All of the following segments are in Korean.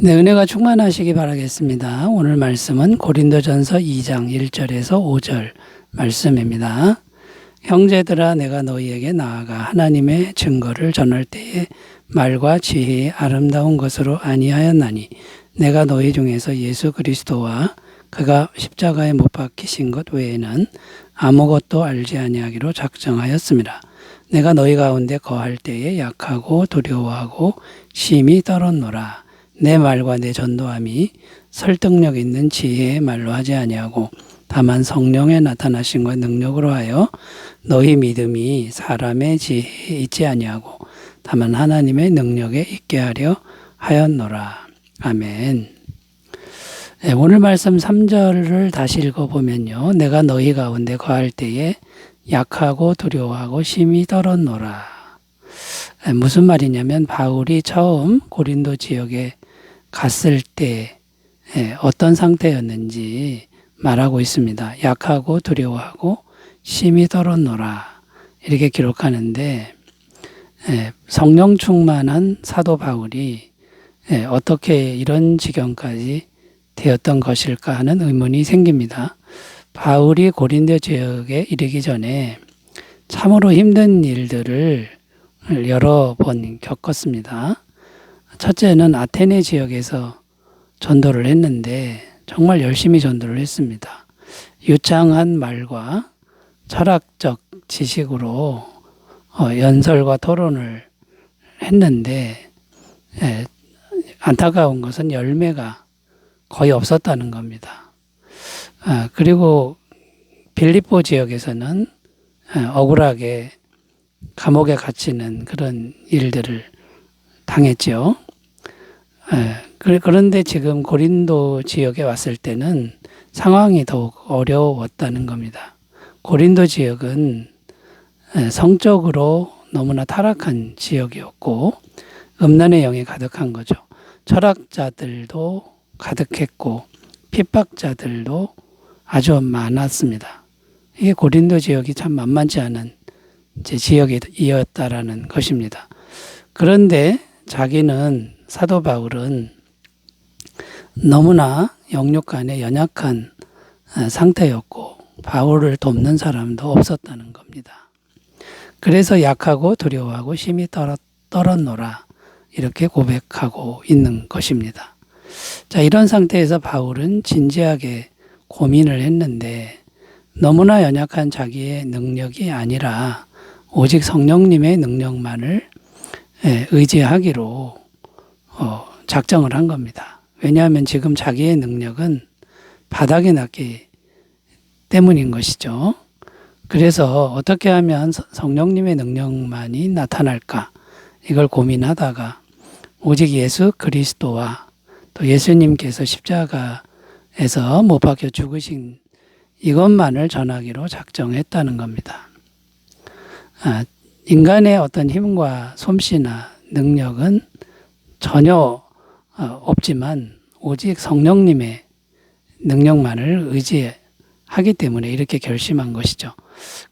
네, 은혜가 충만하시기 바라겠습니다. 오늘 말씀은 고린도전서 2장 1절에서 5절 말씀입니다. 형제들아, 내가 너희에게 나아가 하나님의 증거를 전할 때에 말과 지혜의 아름다운 것으로 아니하였나니 내가 너희 중에서 예수 그리스도와 그가 십자가에 못 박히신 것 외에는 아무것도 알지 아니하기로 작정하였습니다. 내가 너희 가운데 거할 때에 약하고 두려워하고 심히 떨었노라. 내 말과 내 전도함이 설득력 있는 지혜의 말로 하지 아니하고 다만 성령의 나타나심과 능력으로 하여 너희 믿음이 사람의 지혜에 있지 아니하고 다만 하나님의 능력에 있게 하려 하였노라. 아멘. 네, 오늘 말씀 3절을 다시 읽어보면요. 내가 너희 가운데 거할 때에 약하고 두려워하고 심히 떨었노라. 무슨 말이냐면 바울이 처음 고린도 지역에 갔을 때 어떤 상태였는지 말하고 있습니다. 약하고 두려워하고 심히 떨었노라 이렇게 기록하는데 성령 충만한 사도 바울이 어떻게 이런 지경까지 되었던 것일까 하는 의문이 생깁니다. 바울이 고린도 지역에 이르기 전에 참으로 힘든 일들을 여러 번 겪었습니다. 첫째는 아테네 지역에서 전도를 했는데 정말 열심히 전도를 했습니다. 유창한 말과 철학적 지식으로 연설과 토론을 했는데 안타까운 것은 열매가 거의 없었다는 겁니다. 그리고 빌립보 지역에서는 억울하게 감옥에 갇히는 그런 일들을 당했죠. 그런데 지금 고린도 지역에 왔을 때는 상황이 더욱 어려웠다는 겁니다. 고린도 지역은 성적으로 너무나 타락한 지역이었고 음란의 영이 가득한 거죠. 철학자들도 가득했고 핍박자들도 아주 많았습니다. 이게 고린도 지역이 참 만만치 않은 지역이었다라는 것입니다. 그런데 자기는 사도 바울은 너무나 영육간에 연약한 상태였고 바울을 돕는 사람도 없었다는 겁니다. 그래서 약하고 두려워하고 심히 떨었노라 이렇게 고백하고 있는 것입니다. 자, 이런 상태에서 바울은 진지하게 고민을 했는데 너무나 연약한 자기의 능력이 아니라 오직 성령님의 능력만을 의지하기로 작정을 한 겁니다. 왜냐하면 지금 자기의 능력은 바닥에 났기 때문인 것이죠. 그래서 어떻게 하면 성령님의 능력만이 나타날까 이걸 고민하다가 오직 예수 그리스도와 또 예수님께서 십자가에서 못 박혀 죽으신 이것만을 전하기로 작정했다는 겁니다. 인간의 어떤 힘과 솜씨나 능력은 전혀 없지만 오직 성령님의 능력만을 의지하기 때문에 이렇게 결심한 것이죠.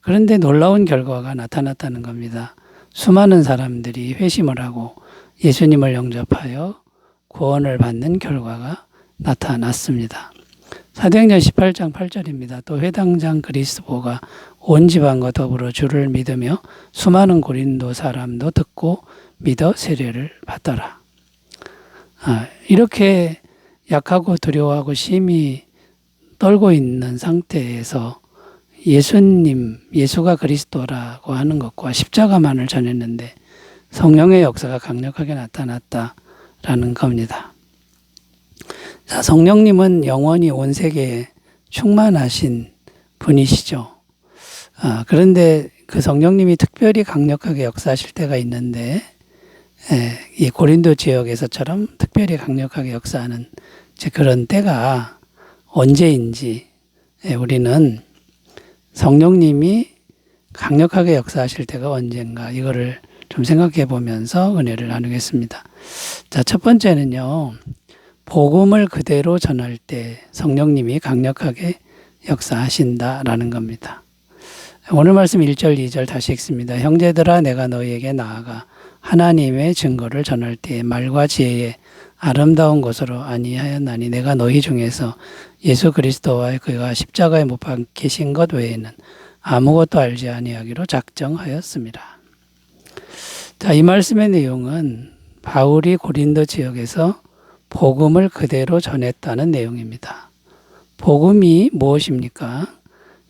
그런데 놀라운 결과가 나타났다는 겁니다. 수많은 사람들이 회심을 하고 예수님을 영접하여 구원을 받는 결과가 나타났습니다. 사도행전 18장 8절입니다. 또 회당장 그리스도가 온 지방과 더불어 주를 믿으며 수많은 고린도 사람도 듣고 믿어 세례를 받더라. 이렇게 약하고 두려워하고 심히 떨고 있는 상태에서 예수가 그리스도라고 하는 것과 십자가만을 전했는데 성령의 역사가 강력하게 나타났다라는 겁니다. 자, 성령님은 영원히 온 세계에 충만하신 분이시죠. 그런데 그 성령님이 특별히 강력하게 역사하실 때가 있는데 이 고린도 지역에서처럼 특별히 강력하게 역사하는 그런 때가 언제인지 우리는 성령님이 강력하게 역사하실 때가 언젠가 이거를 좀 생각해 보면서 은혜를 나누겠습니다. 자, 첫 번째는요. 복음을 그대로 전할 때 성령님이 강력하게 역사하신다라는 겁니다. 오늘 말씀 1절, 2절 다시 읽습니다. 형제들아, 내가 너희에게 나아가 하나님의 증거를 전할 때에 말과 지혜의 아름다운 것으로 아니하였나니 내가 너희 중에서 예수 그리스도와 그가 십자가에 못 박히신 것 외에는 아무것도 알지 아니하기로 작정하였습니다. 자, 이 말씀의 내용은 바울이 고린도 지역에서 복음을 그대로 전했다는 내용입니다. 복음이 무엇입니까?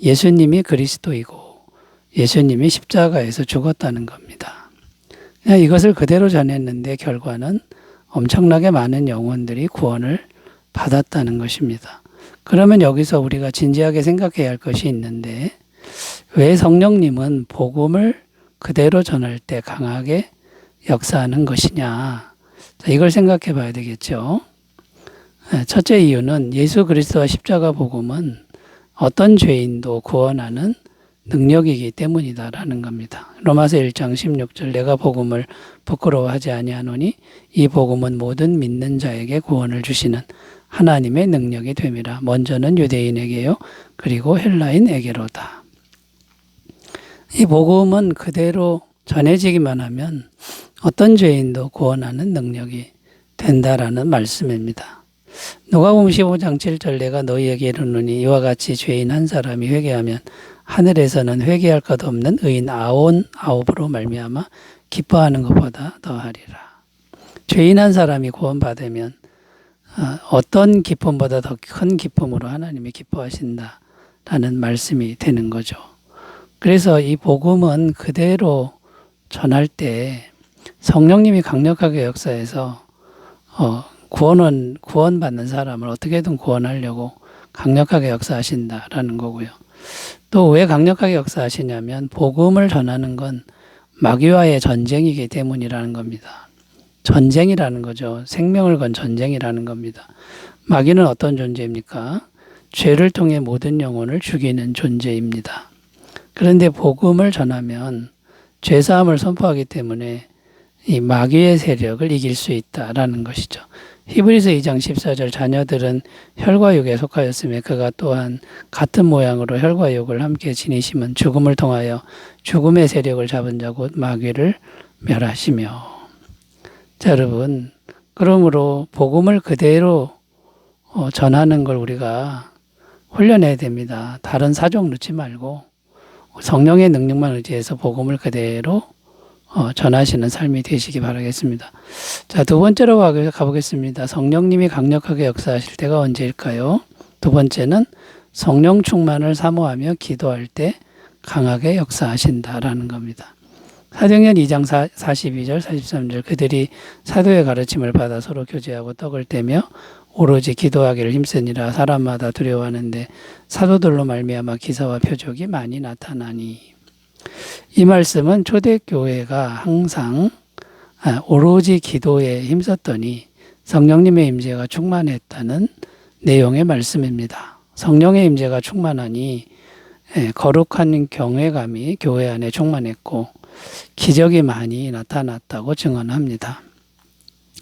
예수님이 그리스도이고 예수님이 십자가에서 죽었다는 겁니다. 그냥 이것을 그대로 전했는데 결과는 엄청나게 많은 영혼들이 구원을 받았다는 것입니다. 그러면 여기서 우리가 진지하게 생각해야 할 것이 있는데 왜 성령님은 복음을 그대로 전할 때 강하게 역사하는 것이냐? 자, 이걸 생각해 봐야 되겠죠. 첫째 이유는 예수 그리스도와 십자가 복음은 어떤 죄인도 구원하는 능력이기 때문이다라는 겁니다. 로마서 1장 16절 내가 복음을 부끄러워하지 아니하노니 이 복음은 모든 믿는 자에게 구원을 주시는 하나님의 능력이 됨이라. 먼저는 유대인에게요 그리고 헬라인에게로다. 이 복음은 그대로 전해지기만 하면 어떤 죄인도 구원하는 능력이 된다라는 말씀입니다. 누가복음 15장 7절 내가 너희에게 이르노니 이와 같이 죄인 한 사람이 회개하면 하늘에서는 회개할 것 없는 의인 아홉으로 말미암아 기뻐하는 것보다 더하리라. 죄인 한 사람이 구원받으면 어떤 기쁨보다 더 큰 기쁨으로 하나님이 기뻐하신다라는 말씀이 되는 거죠. 그래서 이 복음은 그대로 전할 때 성령님이 강력하게 역사해서 구원받는 사람을 어떻게든 구원하려고 강력하게 역사하신다라는 거고요. 또 왜 강력하게 역사하시냐면 복음을 전하는 건 마귀와의 전쟁이기 때문이라는 겁니다. 전쟁이라는 거죠. 생명을 건 전쟁이라는 겁니다. 마귀는 어떤 존재입니까? 죄를 통해 모든 영혼을 죽이는 존재입니다. 그런데 복음을 전하면 죄사함을 선포하기 때문에 이 마귀의 세력을 이길 수 있다라는 것이죠. 히브리서 2장 14절 자녀들은 혈과 육에 속하였으며 그가 또한 같은 모양으로 혈과 육을 함께 지니심은 죽음을 통하여 죽음의 세력을 잡은 자 곧 마귀를 멸하시며. 자, 여러분, 그러므로 복음을 그대로 전하는 걸 우리가 훈련해야 됩니다. 다른 사정 넣지 말고 성령의 능력만 의지해서 복음을 그대로 전하시는 삶이 되시기 바라겠습니다. 자, 두 번째로 가보겠습니다. 성령님이 강력하게 역사하실 때가 언제일까요? 두 번째는 성령 충만을 사모하며 기도할 때 강하게 역사하신다라는 겁니다. 사도행전 2장 42절 43절 그들이 사도의 가르침을 받아 서로 교제하고 떡을 떼며 오로지 기도하기를 힘쓰니라. 사람마다 두려워하는데 사도들로 말미암아 기사와 표적이 많이 나타나니. 이 말씀은 초대교회가 항상 오로지 기도에 힘썼더니 성령님의 임재가 충만했다는 내용의 말씀입니다. 성령의 임재가 충만하니 거룩한 경외감이 교회 안에 충만했고 기적이 많이 나타났다고 증언합니다.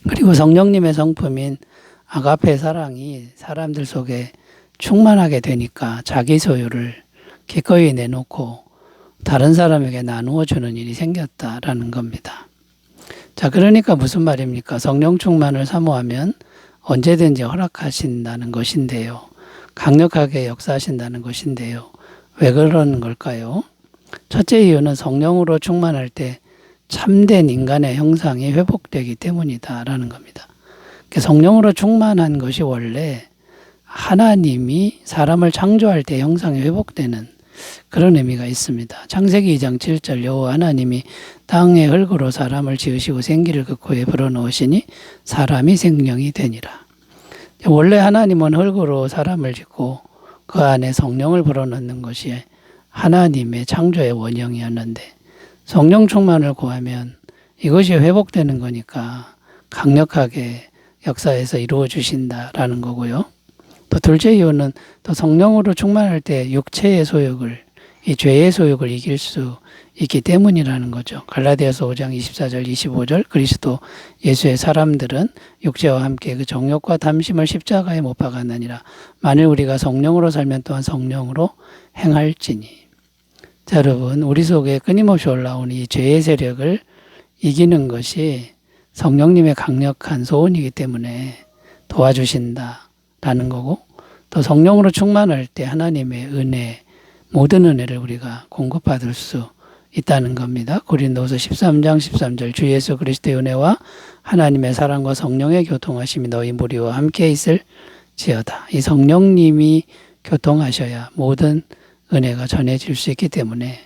그리고 성령님의 성품인 아가페 사랑이 사람들 속에 충만하게 되니까 자기 소유를 기꺼이 내놓고 다른 사람에게 나누어 주는 일이 생겼다라는 겁니다. 자, 그러니까 무슨 말입니까? 성령 충만을 사모하면 언제든지 허락하신다는 것인데요. 강력하게 역사하신다는 것인데요. 왜 그러는 걸까요? 첫째 이유는 성령으로 충만할 때 참된 인간의 형상이 회복되기 때문이다라는 겁니다. 성령으로 충만한 것이 원래 하나님이 사람을 창조할 때 형상이 회복되는 그런 의미가 있습니다. 창세기 2장 7절 여호와 하나님이 땅의 흙으로 사람을 지으시고 생기를 그 코에 불어넣으시니 사람이 생명이 되니라. 원래 하나님은 흙으로 사람을 짓고 그 안에 성령을 불어넣는 것이 하나님의 창조의 원형이었는데 성령 충만을 구하면 이것이 회복되는 거니까 강력하게 역사에서 이루어 주신다라는 거고요. 또 둘째 이유는 또 성령으로 충만할 때 육체의 소욕을 이 죄의 소욕을 이길 수 있기 때문이라는 거죠. 갈라디아서 5장 24절 25절 그리스도 예수의 사람들은 육체와 함께 그 정욕과 탐심을 십자가에 못 박았느니라. 만일 우리가 성령으로 살면 또한 성령으로 행할지니. 자, 여러분, 우리 속에 끊임없이 올라오는 이 죄의 세력을 이기는 것이 성령님의 강력한 소원이기 때문에 도와주신다라는 거고, 또 성령으로 충만할 때 하나님의 은혜, 모든 은혜를 우리가 공급받을 수 있다는 겁니다. 고린도서 13장 13절 주 예수 그리스도의 은혜와 하나님의 사랑과 성령의 교통하심이 너희 무리와 함께 있을지어다. 이 성령님이 교통하셔야 모든 은혜가 전해질 수 있기 때문에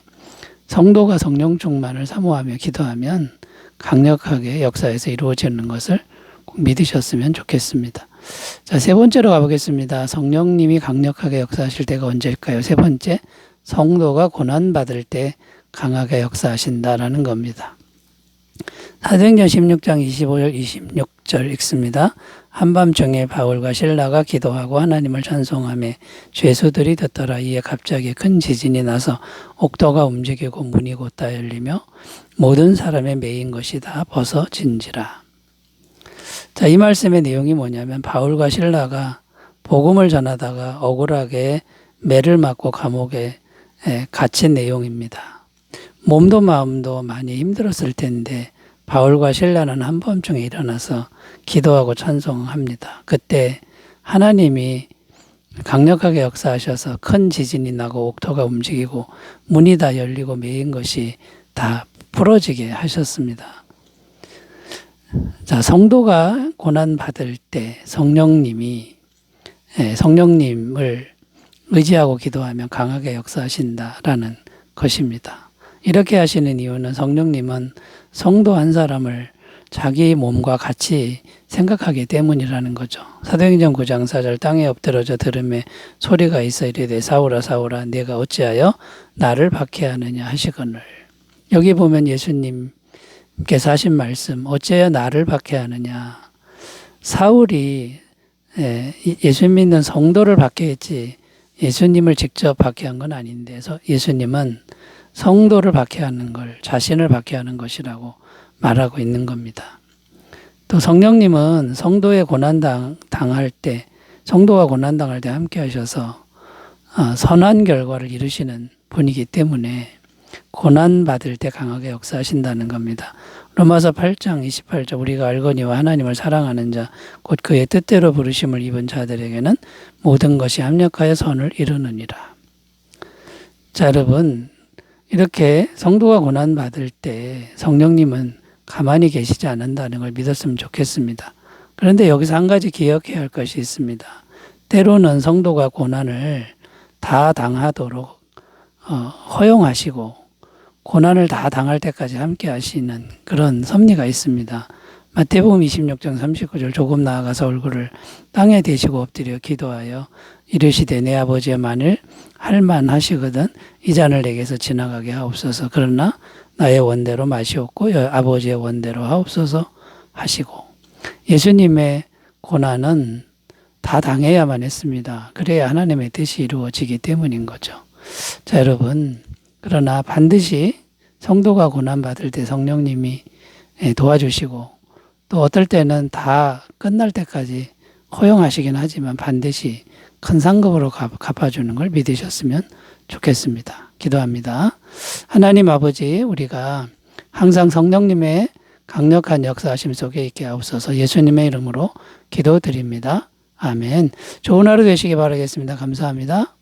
성도가 성령 충만을 사모하며 기도하면 강력하게 역사에서 이루어지는 것을 꼭 믿으셨으면 좋겠습니다. 자, 세 번째로 가보겠습니다. 성령님이 강력하게 역사하실 때가 언제일까요? 세 번째, 성도가 고난받을 때 강하게 역사하신다라는 겁니다. 사도행전 16장 25절 26절 읽습니다. 한밤중에 바울과 실라가 기도하고 하나님을 찬송하며 죄수들이 듣더라. 이에 갑자기 큰 지진이 나서 옥토가 움직이고 문이 곧다 열리며 모든 사람의 매인 것이 다 벗어진지라. 자, 이 말씀의 내용이 뭐냐면 바울과 실라가 복음을 전하다가 억울하게 매를 맞고 감옥에 갇힌 내용입니다. 몸도 마음도 많이 힘들었을 텐데 바울과 실라는 한밤중에 일어나서 기도하고 찬송합니다. 그때 하나님이 강력하게 역사하셔서 큰 지진이 나고 옥토가 움직이고 문이 다 열리고 매인 것이 다 부러지게 하셨습니다. 자, 성도가 고난받을 때 성령님을 의지하고 기도하면 강하게 역사하신다라는 것입니다. 이렇게 하시는 이유는 성령님은 성도 한 사람을 자기 몸과 같이 생각하기 때문이라는 거죠. 사도행전 9장 4절 땅에 엎드러져 들음에 소리가 있어 이르되 사울아 사울아 네가 어찌하여 나를 박해하느냐 하시거늘. 여기 보면 예수님께서 하신 말씀 어찌하여 나를 박해하느냐. 사울이 예수 믿는 성도를 박해했지 예수님을 직접 박해한 건 아닌데 예수님은 성도를 박해하는 걸 자신을 박해하는 것이라고 말하고 있는 겁니다. 또 성령님은 성도의 고난당할 때 성도가 고난당할 때 함께 하셔서 선한 결과를 이루시는 분이기 때문에 고난받을 때 강하게 역사하신다는 겁니다. 로마서 8장 28절 우리가 알거니와 하나님을 사랑하는 자 곧 그의 뜻대로 부르심을 입은 자들에게는 모든 것이 합력하여 선을 이루느니라. 자, 여러분 이렇게 성도가 고난받을 때 성령님은 가만히 계시지 않는다는 걸 믿었으면 좋겠습니다. 그런데 여기서 한 가지 기억해야 할 것이 있습니다. 때로는 성도가 고난을 다 당하도록 허용하시고 고난을 다 당할 때까지 함께 하시는 그런 섭리가 있습니다. 마태복음 26장 39절 조금 나아가서 얼굴을 땅에 대시고 엎드려 기도하여 이르시되 내 아버지여 만일 할만하시거든 이 잔을 내게서 지나가게 하옵소서. 그러나 나의 원대로 마시옵고 아버지의 원대로 하옵소서 하시고 예수님의 고난은 다 당해야만 했습니다. 그래야 하나님의 뜻이 이루어지기 때문인 거죠. 자, 여러분 그러나 반드시 성도가 고난받을 때 성령님이 도와주시고 또 어떨 때는 다 끝날 때까지 허용하시긴 하지만 반드시 큰 상급으로 갚아주는 걸 믿으셨으면 좋겠습니다. 기도합니다. 하나님 아버지 우리가 항상 성령님의 강력한 역사하심 속에 있게 하옵소서. 예수님의 이름으로 기도드립니다. 아멘. 좋은 하루 되시기 바라겠습니다. 감사합니다.